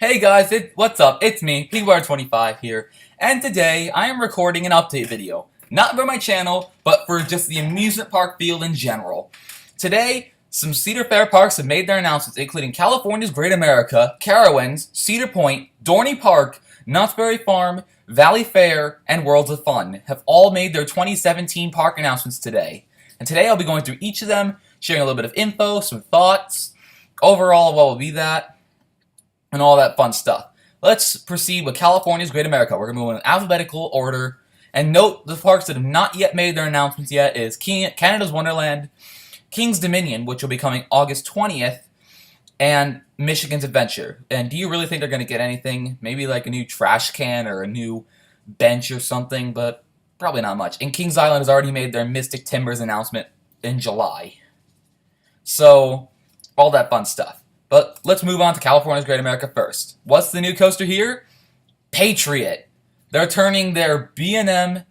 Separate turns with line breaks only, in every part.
Hey guys, what's up? It's me, PigWire25 here, and today I am recording an update video. Not for my channel, but for just the amusement park field in general. Today, some Cedar Fair parks have made their announcements, including California's Great America, Carowinds, Cedar Point, Dorney Park, Knott's Berry Farm, Valleyfair, and Worlds of Fun have all made their 2017 park announcements today. And today I'll be going through each of them, sharing a little bit of info, some thoughts, overall what will be that, and all that fun stuff. Let's proceed with California's Great America. We're going to move in alphabetical order. And note, the parks that have not yet made their announcements yet is Canada's Wonderland, King's Dominion, which will be coming August 20th, and Michigan's Adventure. And do you really think they're going to get anything? Maybe like a new trash can or a new bench or something, but probably not much. And Kings Island has already made their Mystic Timbers announcement in July. So, all that fun stuff. But let's move on to California's Great America first. What's the new coaster here? Patriot. They're turning their B&M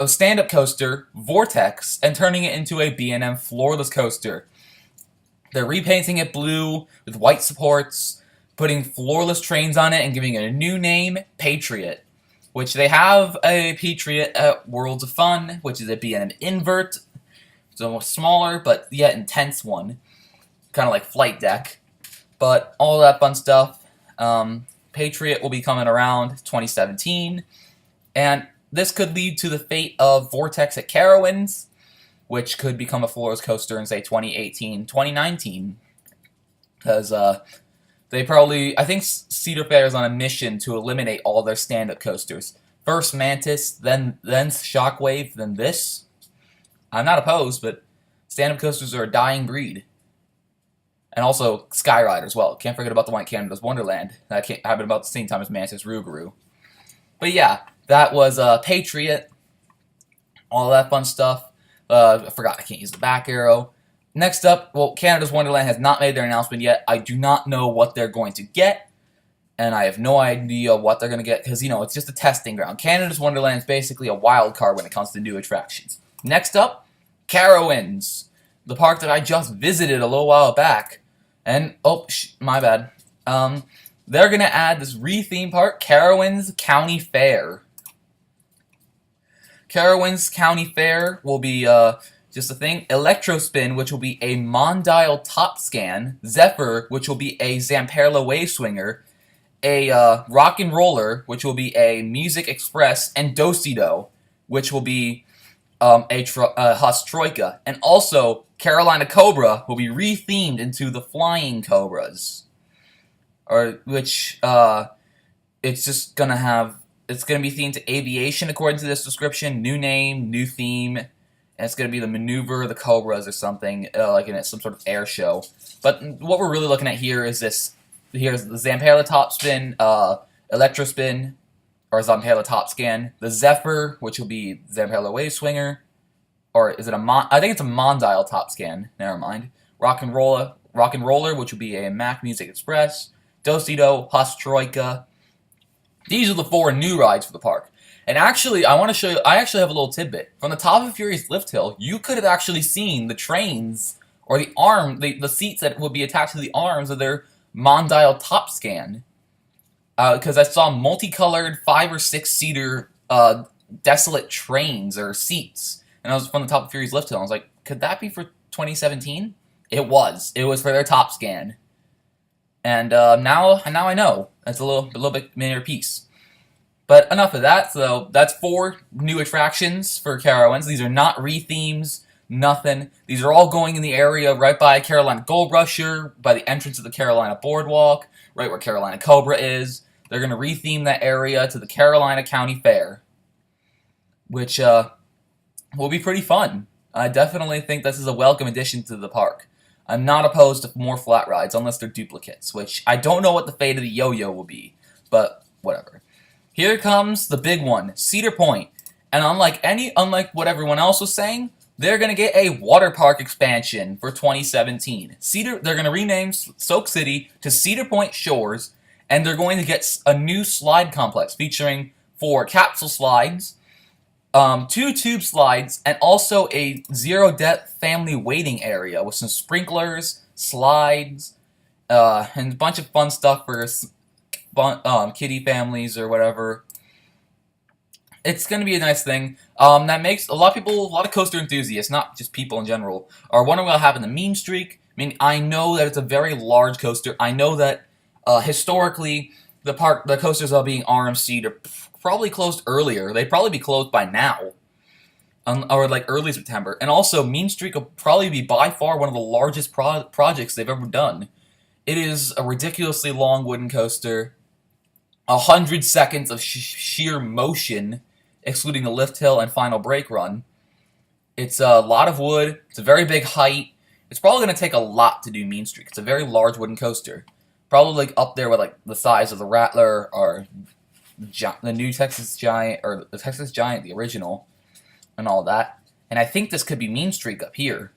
stand-up coaster, Vortex, and turning it into a B&M floorless coaster. They're repainting it blue with white supports, putting floorless trains on it, and giving it a new name, Patriot. Which they have a Patriot at Worlds of Fun, which is a B&M invert. It's a smaller, but yet intense one. Kind of like Flight Deck, but all that fun stuff. Patriot will be coming around 2017, and this could lead to the fate of Vortex at Carowinds, which could become a floorless coaster in, say, 2018, 2019, because I think Cedar Fair is on a mission to eliminate all their stand-up coasters. First Mantis, then Shockwave, then this. I'm not opposed, but stand-up coasters are a dying breed. And also Skyrider as well. Can't forget about the one at Canada's Wonderland. That happened about the same time as Mantis Rougarou. But yeah, that was Patriot. All that fun stuff. I forgot I can't use the back arrow. Next up, well, Canada's Wonderland has not made their announcement yet. I do not know what they're going to get. And I have no idea what they're going to get. Because, it's just a testing ground. Canada's Wonderland is basically a wild card when it comes to new attractions. Next up, Carowinds. The park that I just visited a little while back. And, my bad. They're going to add this re-theme park, Carowinds County Fair. Carowinds County Fair will be just a thing. Electrospin, which will be a Mondial Top Scan. Zephyr, which will be a Zamperla Wave Swinger. A Rock and Roller, which will be a Music Express. And Dosido, which will be a Huss Troika. And also, Carolina Cobra will be re-themed into the Flying Cobras. It's gonna be themed to aviation according to this description. New name, new theme, and it's gonna be the Maneuver of the Cobras or something, like in some sort of air show. But what we're really looking at here is this. Here's the Zamperla Top Spin, Electrospin, or Zamperla Top Scan, the Zephyr, which will be Zamperla Wave Swinger, or is it I think it's a Mondial Top Scan. Never mind. Rock and Roller, which will be a Mac Music Express, Dosido, Huss Troika. These are the 4 new rides for the park. And actually, I want to show you. I actually have a little tidbit from the top of Furious Lift Hill. You could have actually seen the trains or the seats that would be attached to the arms of their Mondial Top Scan. Because I saw multicolored 5 or 6 seater desolate trains or seats, and I was from the top of Fury's Lift Hill. I was like, could that be for 2017? It was. It was for their Top Scan, and now I know. That's a little bit minor piece. But enough of that. So that's 4 new attractions for Carowinds. These are not re-themes. Nothing. These are all going in the area right by Carolina Gold Rusher, by the entrance of the Carolina Boardwalk, right where Carolina Cobra is. They're going to re-theme that area to the Carolina County Fair, which will be pretty fun. I definitely think this is a welcome addition to the park. I'm not opposed to more flat rides, unless they're duplicates, which I don't know what the fate of the yo-yo will be, but whatever. Here comes the big one, Cedar Point. And unlike what everyone else was saying, they're going to get a water park expansion for 2017. They're going to rename Soak City to Cedar Point Shores, and they're going to get a new slide complex featuring 4 capsule slides, 2 tube slides, and also a zero-depth family waiting area with some sprinklers, slides, and a bunch of fun stuff for kiddie families or whatever. It's going to be a nice thing. That makes a lot of people, a lot of coaster enthusiasts, not just people in general, are wondering what happened to Mean Streak. I mean, I know that it's a very large coaster. I know that historically the coasters are being RMC'd are probably closed earlier. They'd probably be closed by now, or like early September. And also, Mean Streak will probably be by far one of the largest projects they've ever done. It is a ridiculously long wooden coaster, 100 seconds of sheer motion, excluding the lift hill and final brake run. It's a lot of wood. It's a very big height. It's probably going to take a lot to do Mean Streak. It's a very large wooden coaster. Probably like up there with like the size of the Rattler or the new Texas Giant, or the Texas Giant, the original, and all that. And I think this could be Mean Streak up here.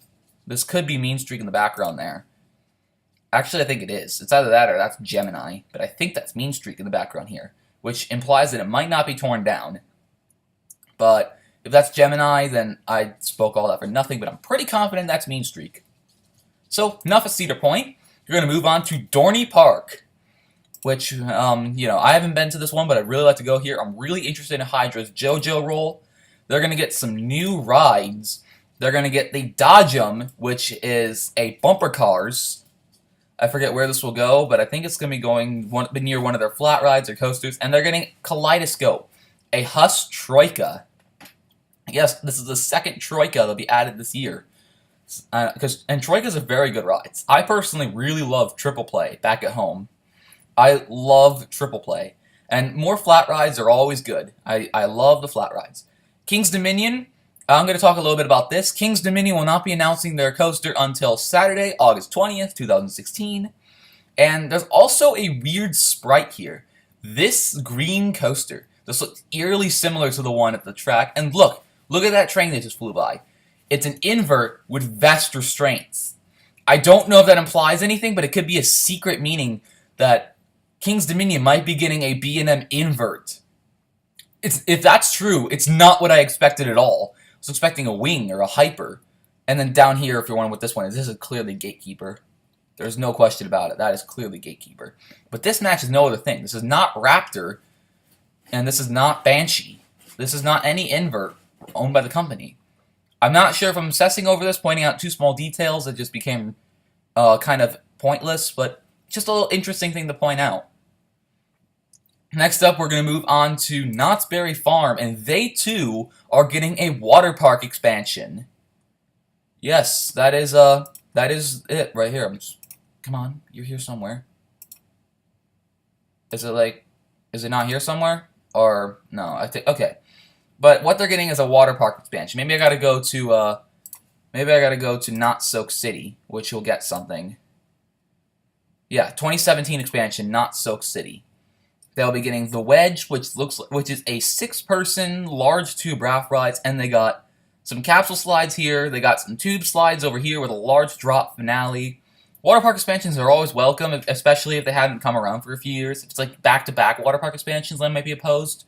This could be Mean Streak in the background there. Actually, I think it is. It's either that or that's Gemini, but I think that's Mean Streak in the background here, which implies that it might not be torn down. But if that's Gemini, then I spoke all that for nothing, but I'm pretty confident that's Mean Streak. So, enough of Cedar Point. We're going to move on to Dorney Park, which, you know, I haven't been to this one, but I'd really like to go here. I'm really interested in Hydra's JoJo roll. They're going to get some new rides. They're going to get the Dodgem, which is a bumper cars. I forget where this will go, but I think it's going to be going near one of their flat rides or coasters. And they're getting Kaleidoscope, a Huss Troika. Yes, this is the second Troika that'll be added this year. And Troikas are very good rides. I personally really love Triple Play back at home. I love Triple Play. And more flat rides are always good. I love the flat rides. King's Dominion, I'm going to talk a little bit about this. King's Dominion will not be announcing their coaster until Saturday, August 20th, 2016. And there's also a weird sprite here. This green coaster, this looks eerily similar to the one at the track. And look at that train that just flew by. It's an invert with vest restraints. I don't know if that implies anything, but it could be a secret meaning that King's Dominion might be getting a B&M invert. If that's true, it's not what I expected at all. I was expecting a wing or a hyper. And then down here, if you're wondering what this one is, this is clearly Gatekeeper. There's no question about it. That is clearly Gatekeeper. But this match is no other thing. This is not Raptor, and this is not Banshee. This is not any invert owned by the company. I'm not sure if I'm obsessing over this, pointing out too small details that just became kind of pointless, but just a little interesting thing to point out. Next up, we're going to move on to Knott's Berry Farm, and they too are getting a water park expansion. Yes, that is it right here. Come on, you're here somewhere. Is it not here somewhere? Or no, I think okay. But what they're getting is a water park expansion. Maybe I gotta go to Not Soak City, which will get something. Yeah, 2017 expansion, Not Soak City. They'll be getting the Wedge, which is a 6-person large tube raft rides, and they got some capsule slides here. They got some tube slides over here with a large drop finale. Water park expansions are always welcome, especially if they haven't come around for a few years. If it's like back-to-back water park expansions, I might be opposed.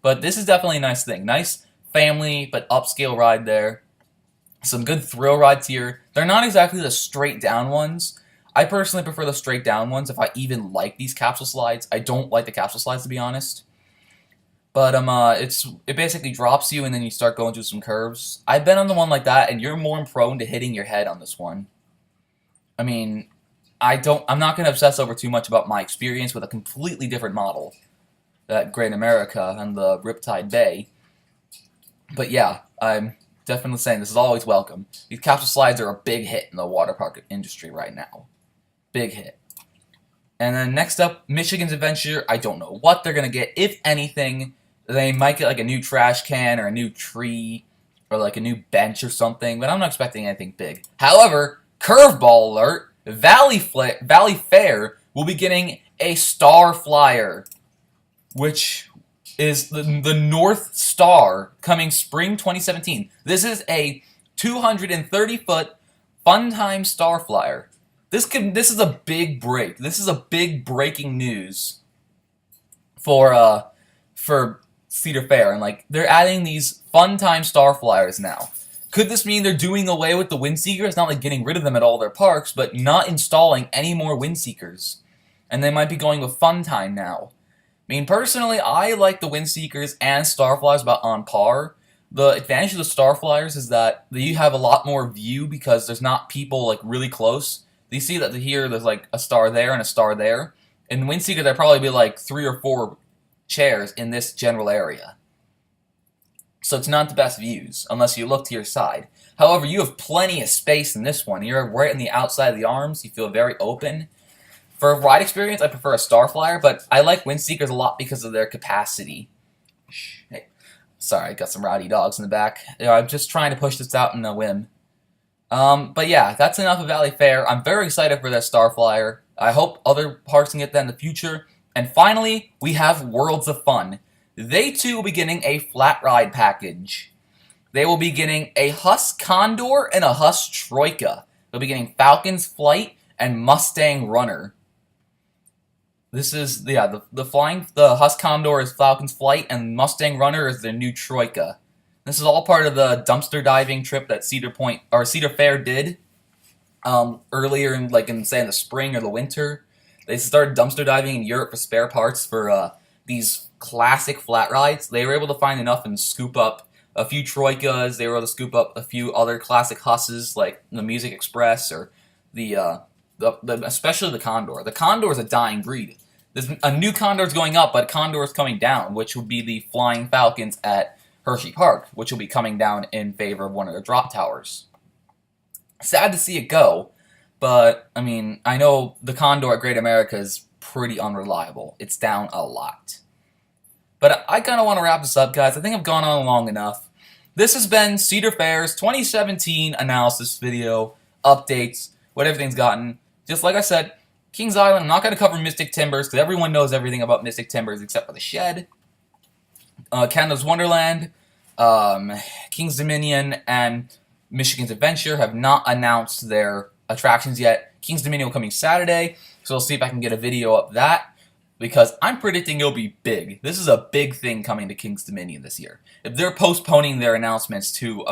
But this is definitely a nice thing. Nice family, but upscale ride there. Some good thrill rides here. They're not exactly the straight-down ones. I personally prefer the straight-down ones if I even like these capsule slides. I don't like the capsule slides, to be honest. But it basically drops you and then you start going through some curves. I've been on the one like that, and you're more prone to hitting your head on this one. I mean, I'm not going to obsess over too much about my experience with a completely different model, that Great America and the Riptide Bay. But yeah, I'm definitely saying this is always welcome. These capsule slides are a big hit in the water park industry right now. Big hit. And then next up, Michigan's Adventure. I don't know what they're going to get. If anything, they might get like a new trash can or a new tree or like a new bench or something, but I'm not expecting anything big. However, curveball alert, Valleyfair will be getting a Star Flyer, which is the North Star, coming spring 2017. This is a 230-foot Funtime Star Flyer. This is a big break. This is a big breaking news for Cedar Fair, and like they're adding these Funtime Star Flyers now. Could this mean they're doing away with the Windseekers? Not like getting rid of them at all their parks, but not installing any more Windseekers. and they might be going with Funtime now. I mean, personally, I like the Windseekers and Starflyers about on par. The advantage of the Starflyers is that you have a lot more view because there's not people like really close. You see that here there's like a star there and a star there. In Windseeker, there'd probably be like 3 or 4 chairs in this general area. So it's not the best views, unless you look to your side. However, you have plenty of space in this one. You're right on the outside of the arms. You feel very open. For a ride experience, I prefer a Starflyer, but I like Windseekers a lot because of their capacity. Hey, sorry, I got some rowdy dogs in the back. I'm just trying to push this out in a whim. But yeah, that's enough of Valleyfair. I'm very excited for that Starflyer. I hope other parks can get that in the future. And finally, we have Worlds of Fun. They too will be getting a flat ride package. They will be getting a Huss Condor and a Huss Troika. They'll be getting Falcon's Flight and Mustang Runner. This is the Huss Condor is Falcon's Flight and Mustang Runner is their new Troika. This is all part of the dumpster diving trip that Cedar Fair did earlier in say in the spring or the winter. They started dumpster diving in Europe for spare parts for these classic flat rides. They were able to find enough and scoop up a few Troikas. They were able to scoop up a few other classic Husses like the Music Express or especially the Condor. The Condor is a dying breed. There's a new Condor is going up, but a Condor is coming down, which would be the Flying Falcons at Hershey Park, which will be coming down in favor of one of the drop towers. Sad to see it go, but I mean, I know the Condor at Great America is pretty unreliable. It's down a lot. But I kind of want to wrap this up, guys. I think I've gone on long enough. This has been Cedar Fair's 2017 analysis video, updates, what everything's gotten. Just like I said, Kings Island, I'm not going to cover Mystic Timbers because everyone knows everything about Mystic Timbers except for the shed. Canada's Wonderland, King's Dominion, and Michigan's Adventure have not announced their attractions yet. King's Dominion will coming Saturday, so I'll see if I can get a video of that because I'm predicting it'll be big. This is a big thing coming to King's Dominion this year. If they're postponing their announcements to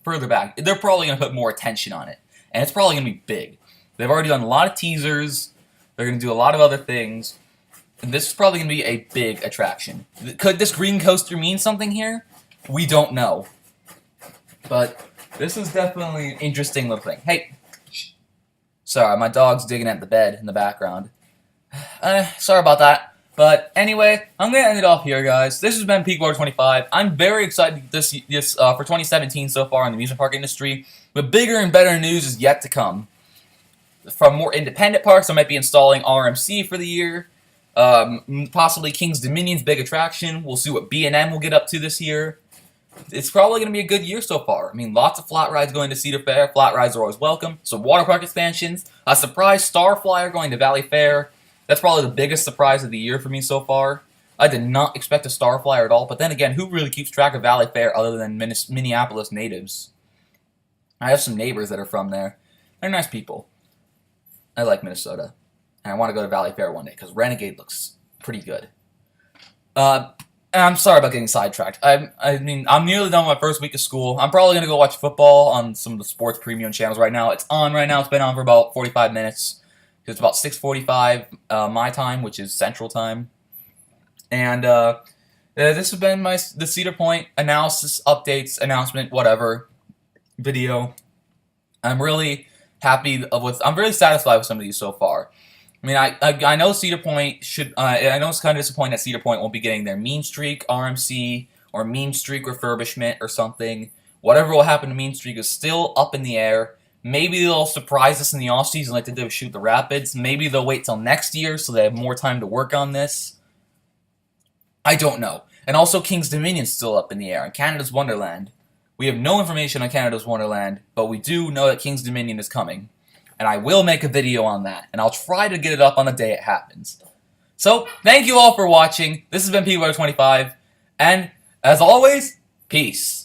further back, they're probably going to put more attention on it, and it's probably going to be big. They've already done a lot of teasers. They're going to do a lot of other things. And this is probably going to be a big attraction. Could this green coaster mean something here? We don't know. But this is definitely an interesting little thing. Hey, sorry, my dog's digging at the bed in the background. Sorry about that. But anyway, I'm going to end it off here, guys. This has been PeakWater25. I'm very excited for 2017 so far in the amusement park industry. But bigger and better news is yet to come. From more independent parks, I might be installing RMC for the year. Possibly King's Dominion's big attraction. We'll see what B&M will get up to this year. It's probably going to be a good year so far. I mean, lots of flat rides going to Cedar Fair. Flat rides are always welcome. Some water park expansions. A surprise Starflyer going to Valleyfair. That's probably the biggest surprise of the year for me so far. I did not expect a Starflyer at all. But then again, who really keeps track of Valleyfair other than Minneapolis natives? I have some neighbors that are from there. They're nice people. I like Minnesota. And I want to go to Valleyfair one day because Renegade looks pretty good. And I'm sorry about getting sidetracked. I mean, I'm nearly done with my first week of school. I'm probably going to go watch football on some of the sports premium channels right now. It's on right now. It's been on for about 45 minutes. It's about 6:45 my time, which is Central Time. And this has been the Cedar Point analysis, updates, announcement, whatever video. I'm really happy with. I'm really satisfied with some of these so far. I mean, I know Cedar Point should. I know it's kind of disappointing that Cedar Point won't be getting their Mean Streak RMC or Mean Streak refurbishment or something. Whatever will happen to Mean Streak is still up in the air. Maybe they'll surprise us in the offseason like they did with Shoot the Rapids. Maybe they'll wait till next year so they have more time to work on this. I don't know. And also King's Dominion's still up in the air. And Canada's Wonderland. We have no information on Canada's Wonderland, but we do know that King's Dominion is coming. And I will make a video on that. And I'll try to get it up on the day it happens. So, thank you all for watching. This has been PeakWater25. And, as always, peace.